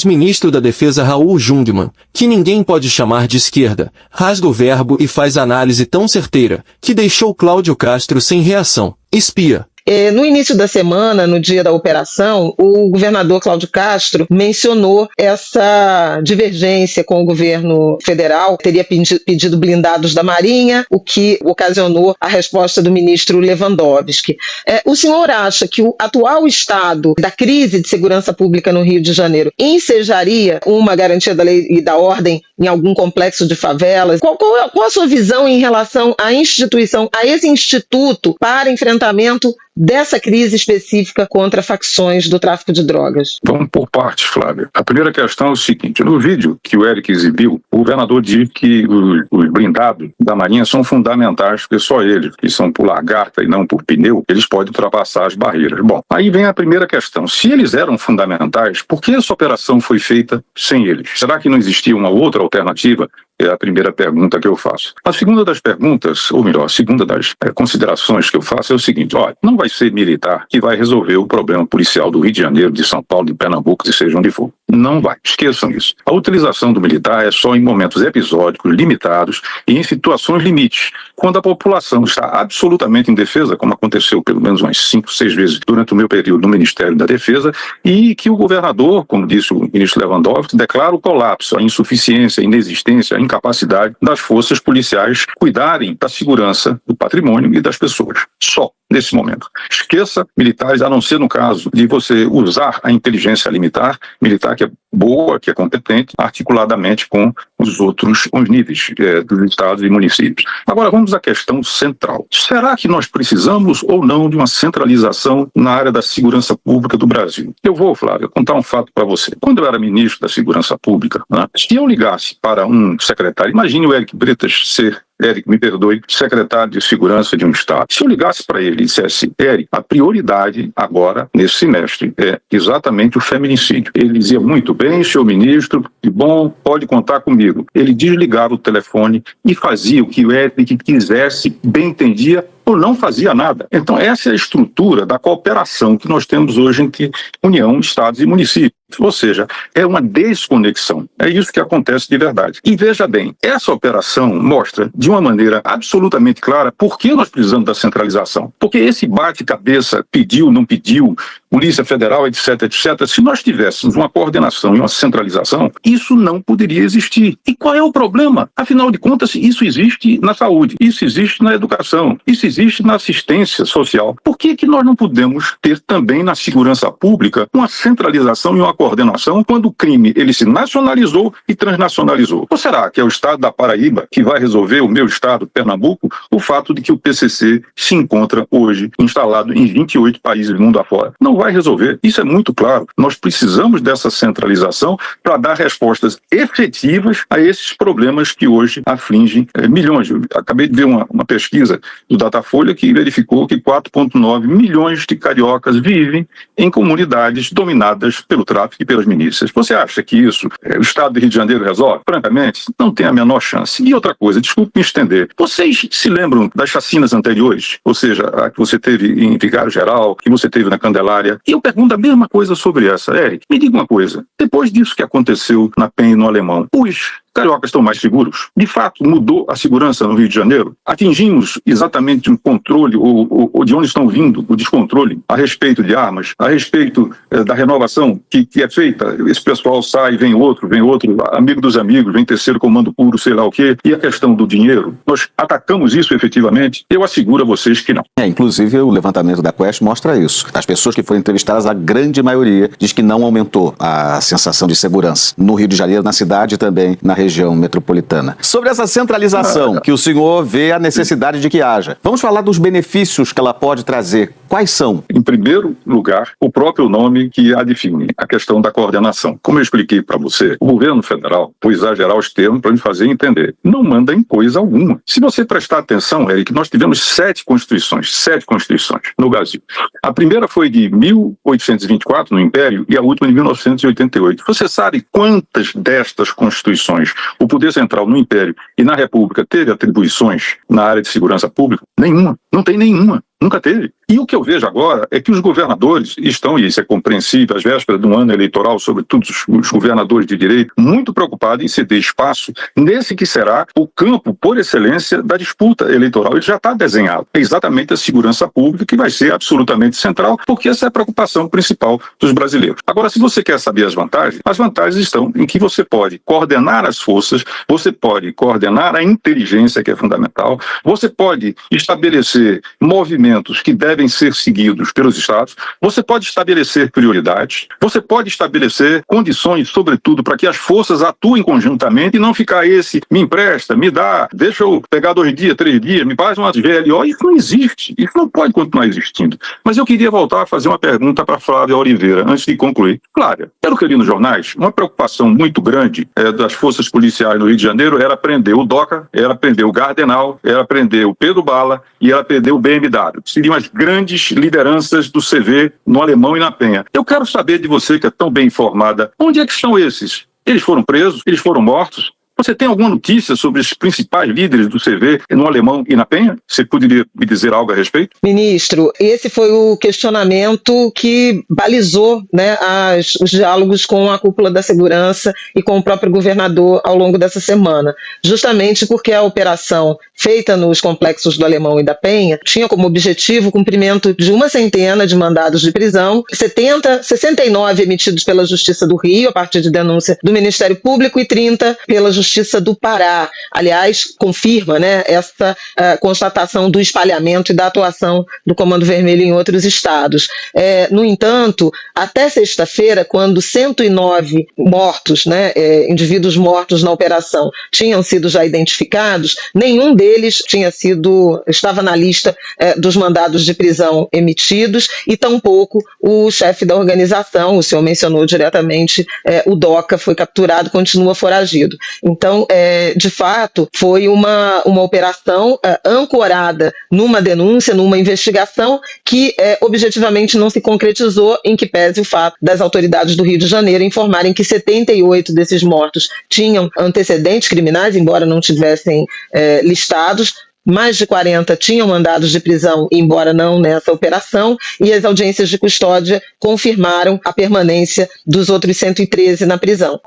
Ex-ministro da Defesa Raul Jungmann, que ninguém pode chamar de esquerda, rasga o verbo e faz análise tão certeira, que deixou Cláudio Castro sem reação. Espia. No início da semana, no dia da operação, o governador Cláudio Castro mencionou essa divergência com o governo federal, teria pedido blindados da Marinha, o que ocasionou a resposta do ministro Lewandowski. O senhor acha que o atual estado da crise de segurança pública no Rio de Janeiro ensejaria uma garantia da lei e da ordem em algum complexo de favelas? Qual a sua visão em relação à instituição, a esse instituto para enfrentamento dessa crise específica contra facções do tráfico de drogas? Vamos por partes, Flávia. A primeira questão é o seguinte: no vídeo que o Eric exibiu, o governador diz que os blindados da Marinha são fundamentais, porque só eles, que são por lagarta e não por pneu, eles podem ultrapassar as barreiras. Bom, aí vem a primeira questão. Se eles eram fundamentais, por que essa operação foi feita sem eles? Será que não existia uma outra alternativa? É a primeira pergunta que eu faço. A segunda das perguntas, ou melhor, a segunda das considerações que eu faço é o seguinte: olha, não vai ser militar que vai resolver o problema policial do Rio de Janeiro, de São Paulo, de Pernambuco, se seja onde for. Não vai. Esqueçam isso. A utilização do militar é só em momentos episódicos, limitados e em situações limites, quando a população está absolutamente indefesa, como aconteceu pelo menos umas 5, 6 vezes durante o meu período no Ministério da Defesa, e que o governador, como disse o ministro Lewandowski, declara o colapso, a insuficiência, a inexistência, a incapacidade das forças policiais cuidarem da segurança do patrimônio e das pessoas. Só nesse momento. Esqueça militares, a não ser no caso de você usar a inteligência militar que é boa, que é competente, articuladamente com os outros níveis dos estados e municípios. Agora vamos à questão central. Será que nós precisamos ou não de uma centralização na área da segurança pública do Brasil? Eu vou, Flávio, contar um fato para você. Quando eu era ministro da Segurança Pública, se eu ligasse para um secretário, imagine o Eric Bretas ser, Eric, me perdoe, secretário de Segurança de um estado. Se eu ligasse para ele e dissesse: Eric, a prioridade agora, nesse semestre, é exatamente o feminicídio. Ele dizia: muito bem, senhor ministro, que bom, pode contar comigo. Ele desligava o telefone e fazia o que o Eric quisesse, bem entendia, ou não fazia nada. Então essa é a estrutura da cooperação que nós temos hoje entre União, Estados e municípios. Ou seja, é uma desconexão. É isso que acontece de verdade. E veja bem, essa operação mostra de uma maneira absolutamente clara por que nós precisamos da centralização. Porque esse bate-cabeça, pediu, não pediu, Polícia Federal, etc, etc, se nós tivéssemos uma coordenação e uma centralização, isso não poderia existir. E qual é o problema? Afinal de contas, isso existe na saúde, isso existe na educação, isso existe na assistência social. Por que nós não podemos ter também na segurança pública uma centralização e uma coordenação quando o crime ele se nacionalizou e transnacionalizou? Ou será que é o estado da Paraíba que vai resolver, o meu estado, Pernambuco, o fato de que o PCC se encontra hoje instalado em 28 países do mundo afora? Não vai resolver. Isso é muito claro. Nós precisamos dessa centralização para dar respostas efetivas a esses problemas que hoje afligem milhões. Eu acabei de ver uma pesquisa do Datafolha que verificou que 4,9 milhões de cariocas vivem em comunidades dominadas pelo tráfico e pelas milícias. Você acha que isso o Estado do Rio de Janeiro resolve? Francamente, não tem a menor chance. E outra coisa, desculpe me estender, vocês se lembram das chacinas anteriores? Ou seja, a que você teve em Vigário Geral, que você teve na Candelária? E eu pergunto a mesma coisa sobre essa. Eric, me diga uma coisa, depois disso que aconteceu na PEN e no Alemão, os cariocas estão mais seguros? De fato, mudou a segurança no Rio de Janeiro? Atingimos exatamente um controle, ou de onde estão vindo o descontrole a respeito de armas, a respeito da renovação que é feita? Esse pessoal sai, vem outro, amigo dos amigos, vem terceiro comando puro, sei lá o quê. E a questão do dinheiro? Nós atacamos isso efetivamente? Eu asseguro a vocês que não. Inclusive, o levantamento da Quest mostra isso. As pessoas que foram entrevistadas, a grande maioria diz que não aumentou a sensação de segurança no Rio de Janeiro, na cidade e também na região metropolitana. Sobre essa centralização que o senhor vê a necessidade de que haja, vamos falar dos benefícios que ela pode trazer. Quais são? Em primeiro lugar, o próprio nome que a define, a questão da coordenação. Como eu expliquei para você, o governo federal, vou exagerar os termos para me fazer entender, não manda em coisa alguma. Se você prestar atenção, Eric, nós tivemos 7 constituições no Brasil. A primeira foi de 1824, no Império, e a última de 1988. Você sabe quantas destas constituições o poder central no Império e na República teve atribuições na área de segurança pública? Nenhuma. Não tem nenhuma. Nunca teve. E o que eu vejo agora é que os governadores estão, e isso é compreensível, às vésperas de um ano eleitoral, sobretudo os governadores de direito, muito preocupados em ceder espaço nesse que será o campo, por excelência, da disputa eleitoral. Ele já está desenhado. É exatamente a segurança pública que vai ser absolutamente central, porque essa é a preocupação principal dos brasileiros. Agora, se você quer saber as vantagens estão em que você pode coordenar as forças, você pode coordenar a inteligência, que é fundamental, você pode estabelecer movimentos que devem ser seguidos pelos estados, você pode estabelecer prioridades, você pode estabelecer condições, sobretudo, para que as forças atuem conjuntamente e não ficar esse, me empresta, me dá, deixa eu pegar 2 dias, 3 dias, me faz uma VLO. Isso não existe, isso não pode continuar existindo. Mas eu queria voltar a fazer uma pergunta para Flávia Oliveira, antes de concluir. Flávia, pelo que eu li nos jornais, uma preocupação muito grande das forças policiais no Rio de Janeiro era prender o DOCA, era prender o Gardenal, era prender o Pedro Bala e era prender o BMW. Seriam as grandes lideranças do CV no Alemão e na Penha. Eu quero saber de você, que é tão bem informada, onde é que estão esses? Eles foram presos? Eles foram mortos? Você tem alguma notícia sobre os principais líderes do CV no Alemão e na Penha? Você poderia me dizer algo a respeito? Ministro, esse foi o questionamento que balizou, né, os diálogos com a cúpula da segurança e com o próprio governador ao longo dessa semana. Justamente porque a operação feita nos complexos do Alemão e da Penha tinha como objetivo o cumprimento de 100 de mandados de prisão, 69 emitidos pela Justiça do Rio, a partir de denúncia do Ministério Público, e 30 pela Justiça do Pará. Aliás, confirma, né, essa constatação do espalhamento e da atuação do Comando Vermelho em outros estados. No entanto, até sexta-feira, quando 109 mortos, né, indivíduos mortos na operação, tinham sido já identificados, nenhum deles estava na lista dos mandados de prisão emitidos, e tampouco o chefe da organização, o senhor mencionou diretamente, o DOCA, foi capturado, continua foragido. Então, de fato, foi uma operação ancorada numa denúncia, numa investigação que objetivamente não se concretizou, em que pese o fato das autoridades do Rio de Janeiro informarem que 78 desses mortos tinham antecedentes criminais, embora não tivessem listados. Mais de 40 tinham mandados de prisão, embora não nessa operação, e as audiências de custódia confirmaram a permanência dos outros 113 na prisão.